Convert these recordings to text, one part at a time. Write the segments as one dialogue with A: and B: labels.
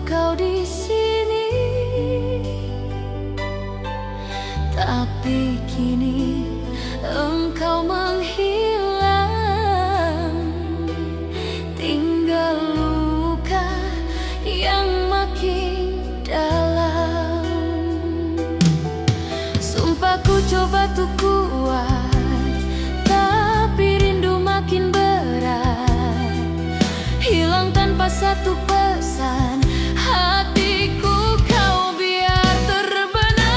A: kau di sini, tapi kini engkau menghilang, tinggal luka yang makin dalam. Sumpah ku coba tuh kuat, tapi rindu makin berat, hilang tanpa satu pesan. Hatiku kau biar terbenam.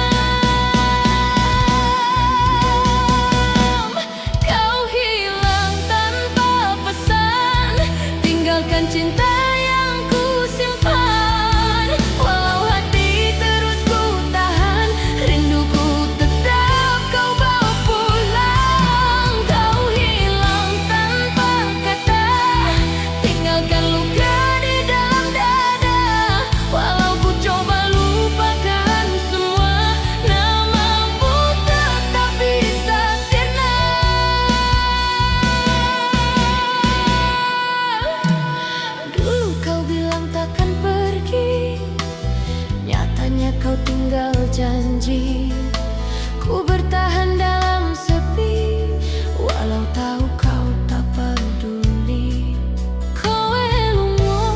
A: Kau hilang tanpa pesan, tinggalkan cinta yang ku simpan. Walau hati terus ku tahan, rinduku tetap kau bawa pulang. Kau hilang tanpa kata, tinggalkan luka di dalam dada. Walau ku coba lupakan semua, namamu tetap bisa sirna. Dulu kau bilang takkan pergi, nyatanya kau tinggal janji. Ku bertahan dalam sepi, walau tahu kau tak peduli. Kowe lungo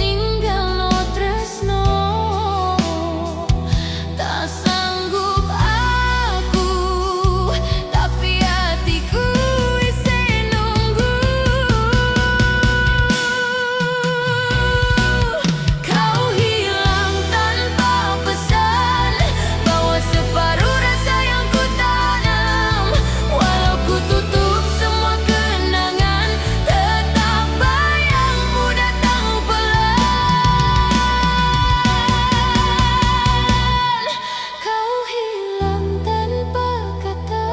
A: ninggalno tresno, tak sanggup aku, tapi hatiku isih nunggu. Kau hilang tanpa pesan, bawa separuh rasa yang ku tanam. Walau ku tutup semua kenangan, tetap bayangmu datang pelan. Kau hilang tanpa kata.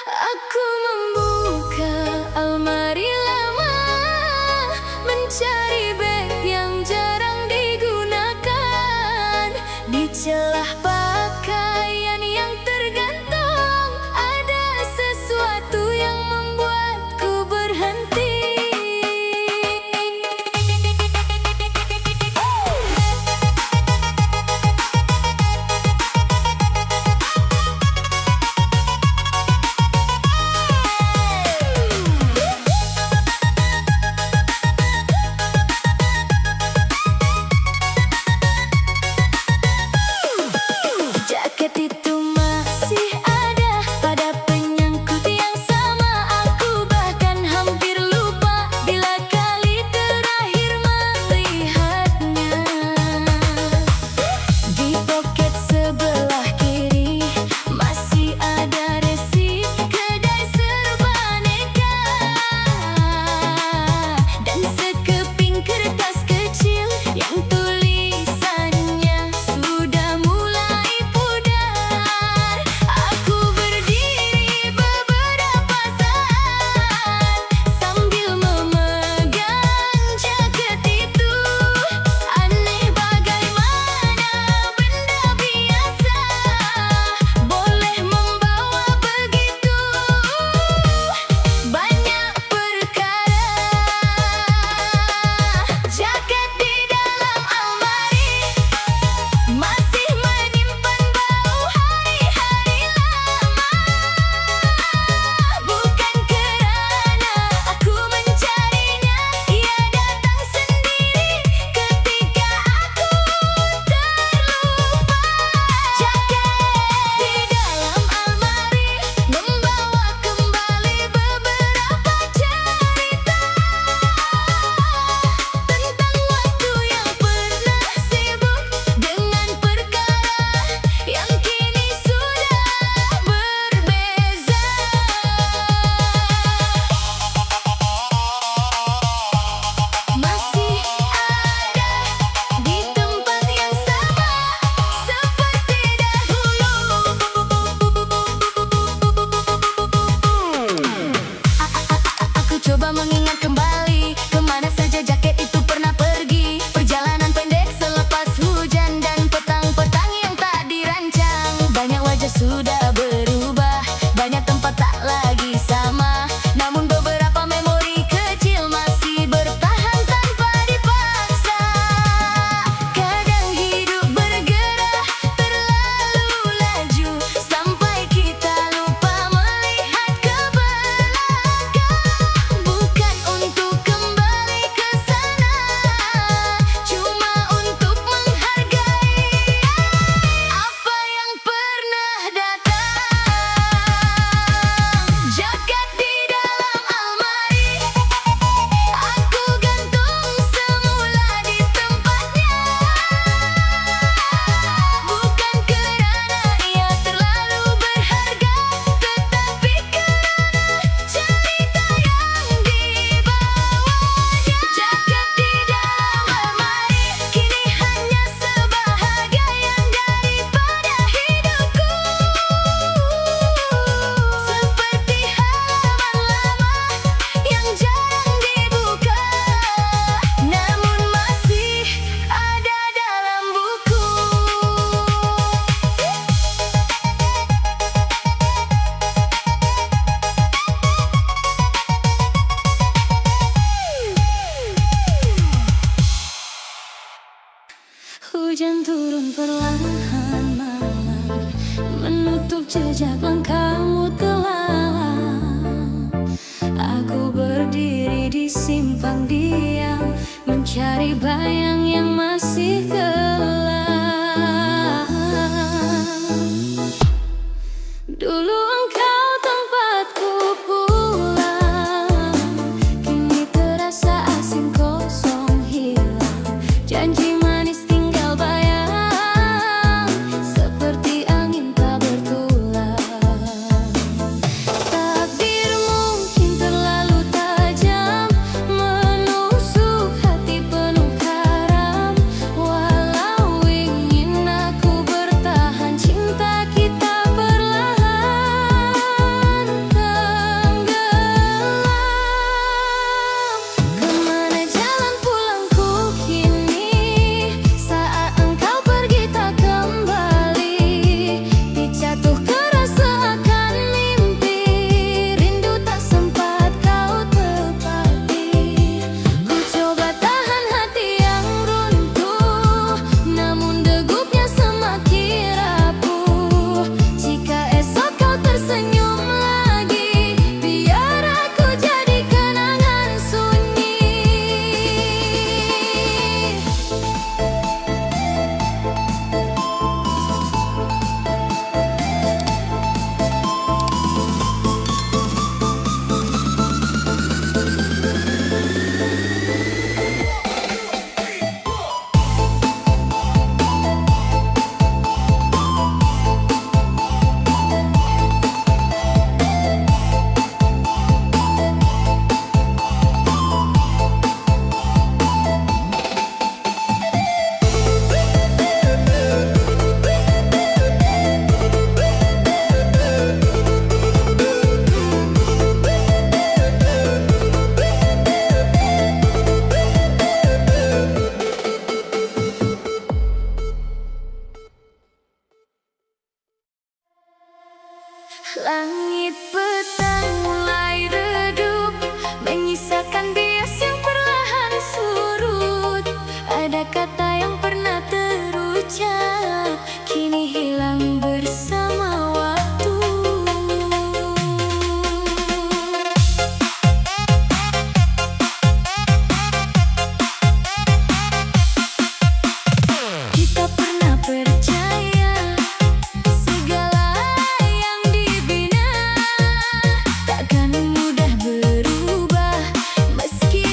A: Aku membuka almari lama, mencari beg yang jarang digunakan. Di celah pakaian yang tergantung, ada sesuatu yang membuatku berhenti. sudah berubah. Banyak tempat tak lagi sama, namun beberapa memori kecil masih bertahan tanpa dipaksa. Kadang hidup bergerak terlalu laju sampai kita lupa melihat ke belakang. Bukan untuk kembali ke sana, cuma untuk menghargai apa yang pernah datang. Jaket di dalam almari aku gantung semula di tempatnya. Bukan kerana ia terlalu berharga, tetapi kerana cerita yang dibawanya. Jaket di dalam almari kini hanya sebahagian daripada hidupku, seperti halaman lama yang jarang dibuka, namun masih ada dalam buku. Hujan turun perlahan malam, menutup jejak langkahmu telah. Aku berdiri di simpang diam, mencari bayang yang masih gelap. Dulu engkau tempatku pulang, kini terasa asing, kosong, hilang. Janji manis tinggal bayang, seperti angin tak bertulang. Takdir mungkin terlalu tajam, menusuk hati penuh karam. Walau ingin aku bertahan, cinta kita perlahan tenggelam. Kemana jalan pulangku kini, saat engkau pergi tak kembali. Dijatuh keras seakan mimpi, rindu tak sempat kau tepati. Ku coba tahan hati yang runtuh, namun degupnya semakin rapuh. Jika esok kau tersenyum lagi, biar aku jadi kenangan sunyi. Langit petang mulai redup, menyisakan bias yang perlahan surut. Ada kata yang pernah terucap, kini hilang bersama waktu. Kita pernah percaya segala yang dibina takkan mudah berubah, meski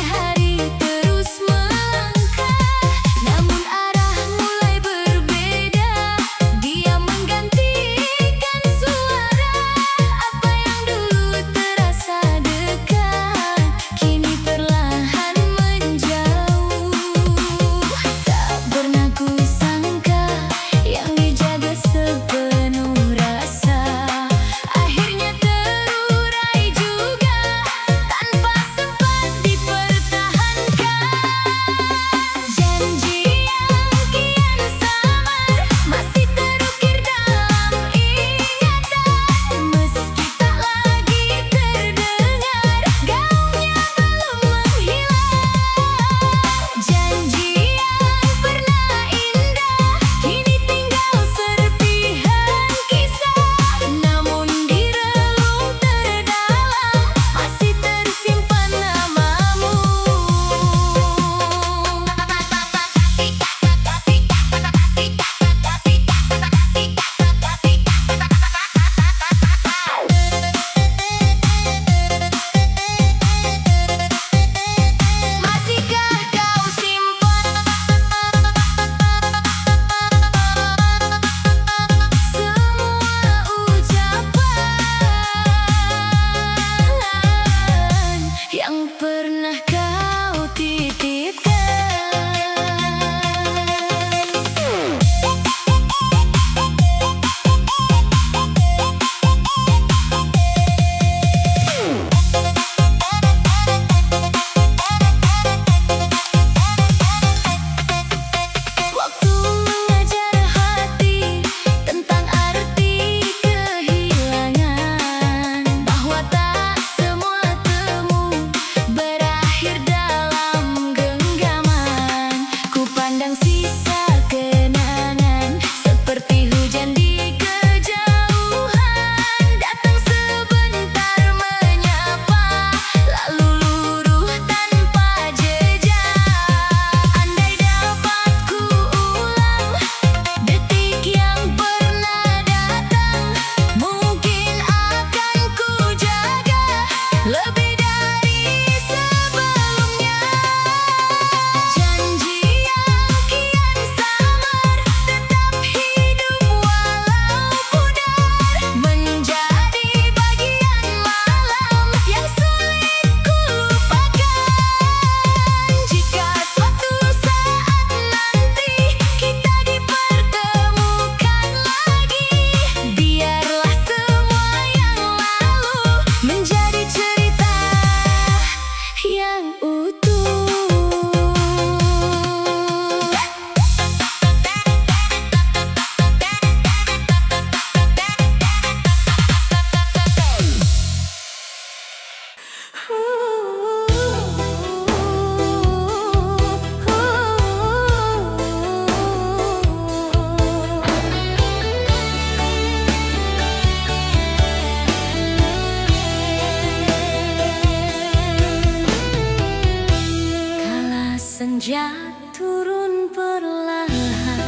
A: Hujan turun perlahan,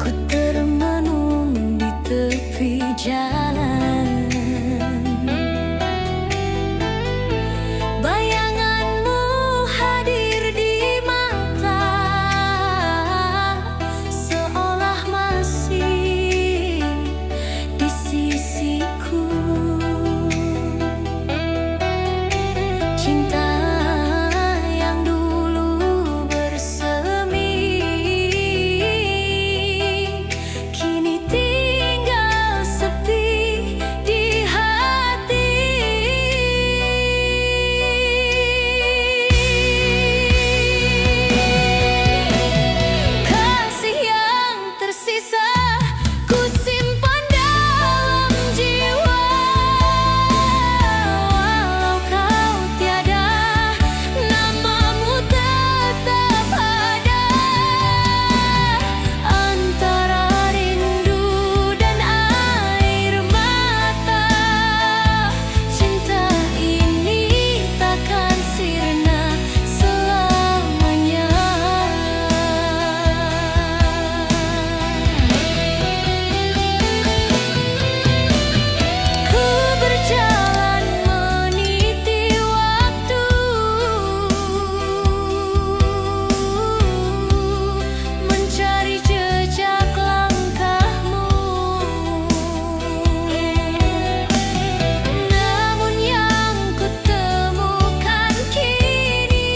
A: ku termenung di tepi jalan. Bayanganmu hadir di mata, seolah masih di sisiku. Cinta yang dulu bersemi, kini tinggal sepi di hati. Kasih yang tersisa ku simpan dalam jiwa. Walau kau tiada, namamu tetap ada. Antara rindu dan air mata, cinta ini takkan sirna selamanya. Ku berjalan meniti waktu, mencari jejak langkahmu. Namun yang ku temukan kini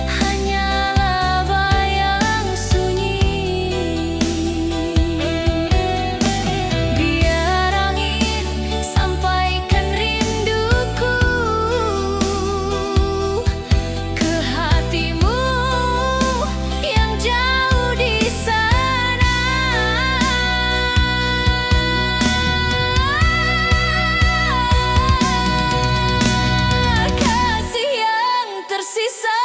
A: hanyalah bayang sunyi. Biar angin sampaikan rinduku ke hatimu yang jauh di sana. Kasih yang tersisa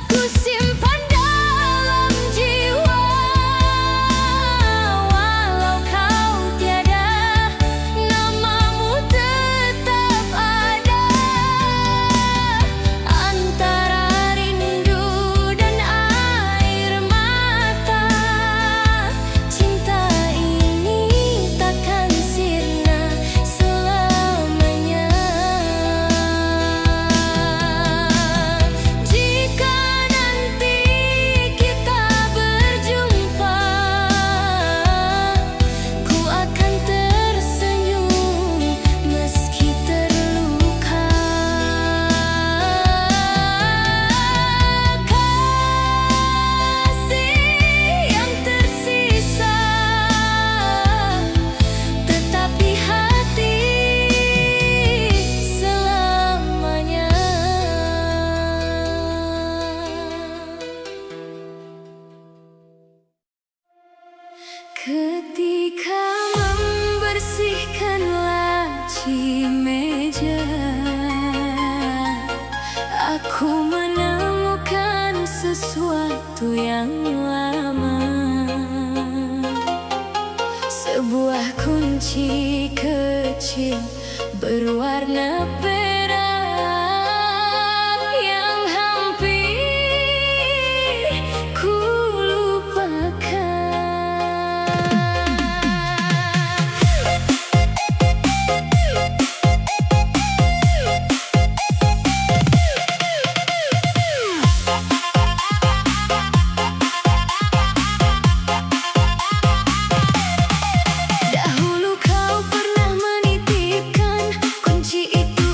A: ku simpan dalam jiwa. Walau kau tiada, namamu tetap ada. Antara rindu dan air mata, cinta ini takkan sirna selamanya. Jika nanti kita berjumpa, ku akan tersenyum meski terluka. Kasih yang tersisa tetap di hati selamanya. Ketika membersihkan laci meja, aku menemukan sesuatu yang lama. Sebuah kunci kecil berwarna perak yang hampir ku lupakan. Dahulu kau pernah menitipkan kunci itu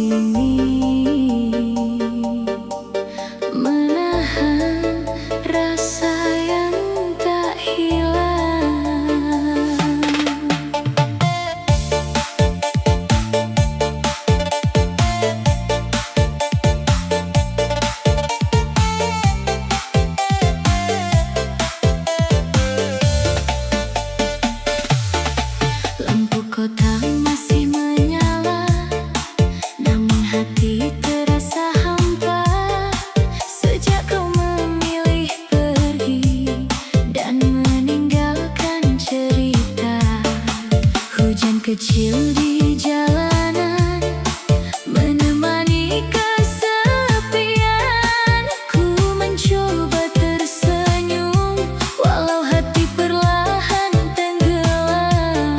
A: sini, menahan rasa yang tak hilang. Lampu kota masih menyala, namun hati terasa hampa. Sejak kau memilih pergi dan meninggalkan cerita. Hujan kecil di jalanan menemani kesepian. Ku mencoba tersenyum walau hati perlahan tenggelam.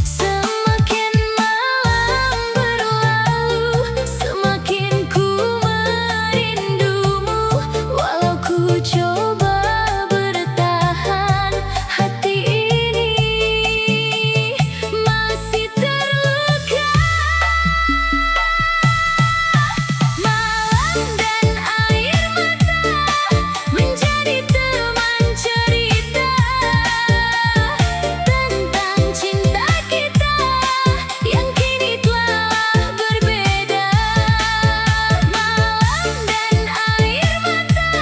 A: Semakin malam berlalu, semakin ku merindumu. Walau ku coba bertahan, hati ini masih terluka. Malam dan air mata menjadi teman cerita tentang cinta kita yang kini telah berbeda. Malam dan air mata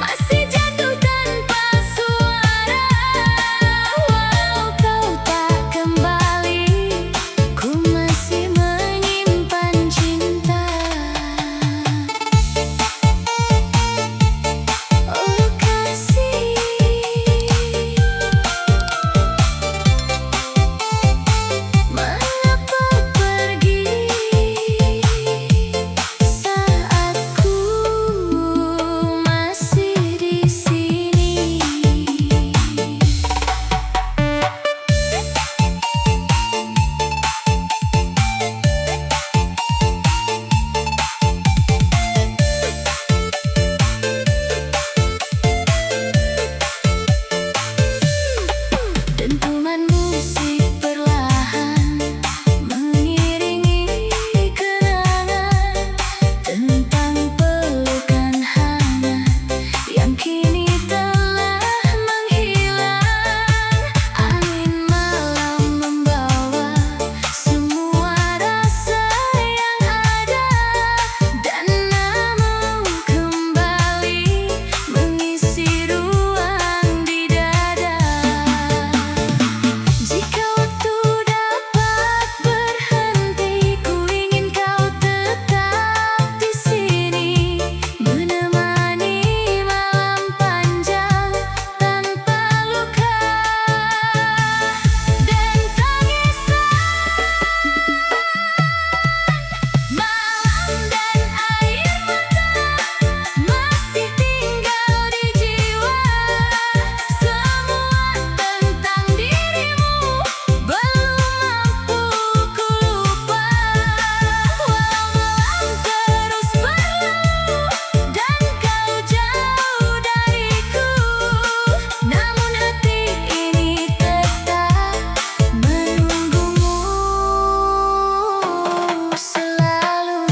A: masih jatuh tanpa suara. Walau kau tak kembali, ku masih menyimpan cinta. Oh kasih, mengapa pergi saat ku masih di sini? Dentuman musik perlahan mengiringi kenangan tentang pelukan hangat yang kini telah menghilang. Angin malam membawa semua rasa yang ada, dan namun kembali mengisi ruang di dada. Jika waktu dapat berhenti, ku ingin kau tetap di sini, menemani malam panjang tanpa luka dan tangisan. Malam dan air mata masih tinggal di jiwa. Semua tentang dirimu belum mampu ku lupa. Walau malam terus berlalu dan kau jauh dariku, namun hati ini tetap menunggumu selalu.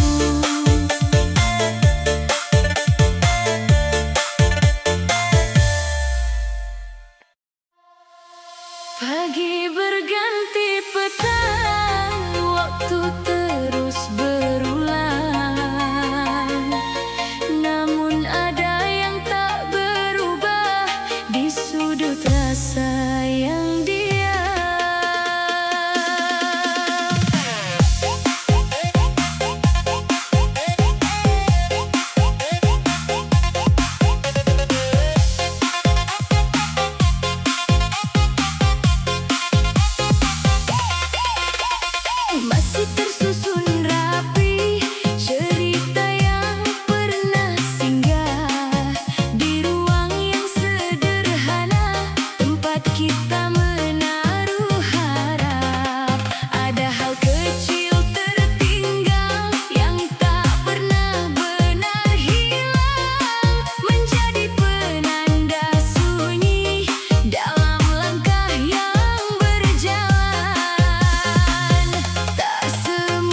A: Pagi berganti petang, waktu terus berulang. Namun ada yang tak berubah di sudut rasa yang diam. Masih tersusun rapi cerita yang pernah singgah di ruang yang sederhana, tempat kita menaruh harap. Ada hal kecil tertinggal yang tak pernah benar hilang, menjadi penanda sunyi dalam langkah yang berjalan. Tak semua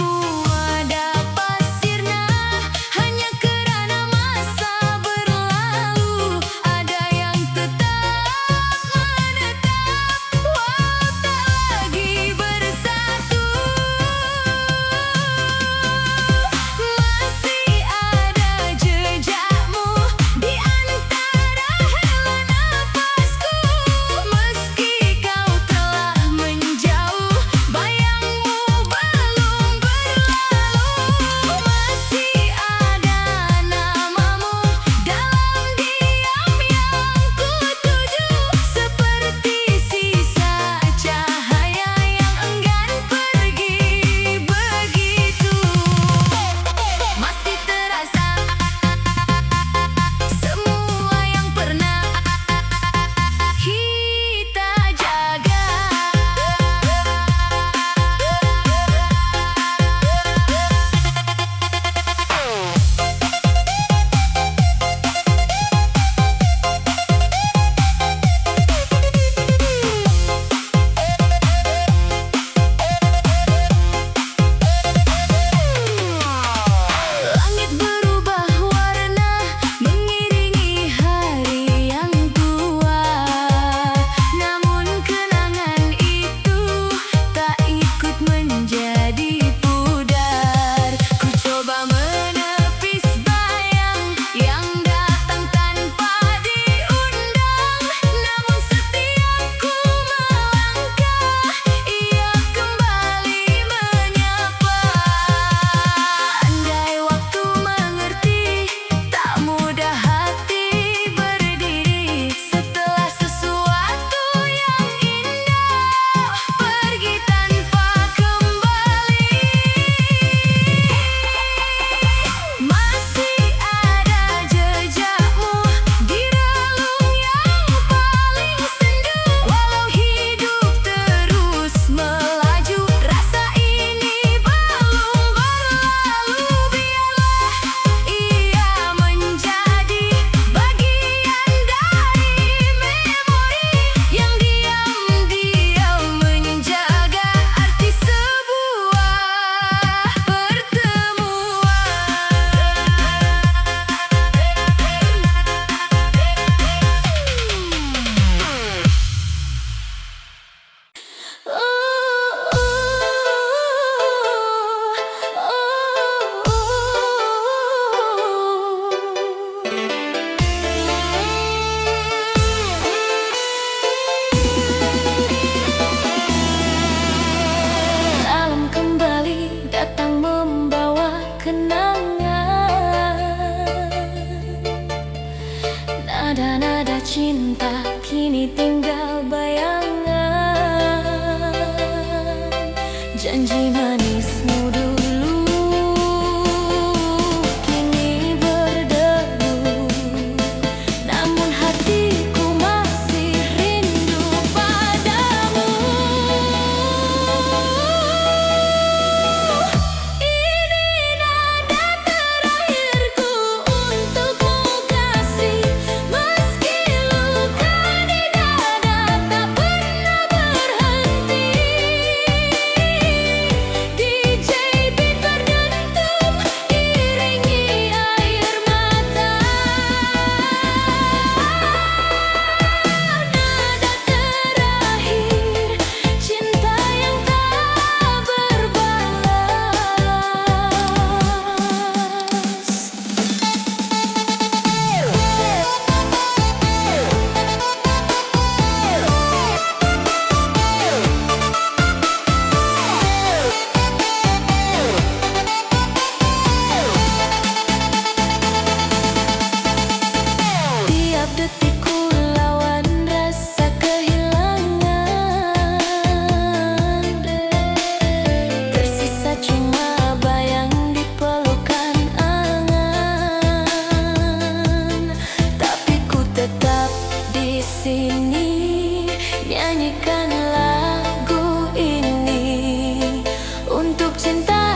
A: cinta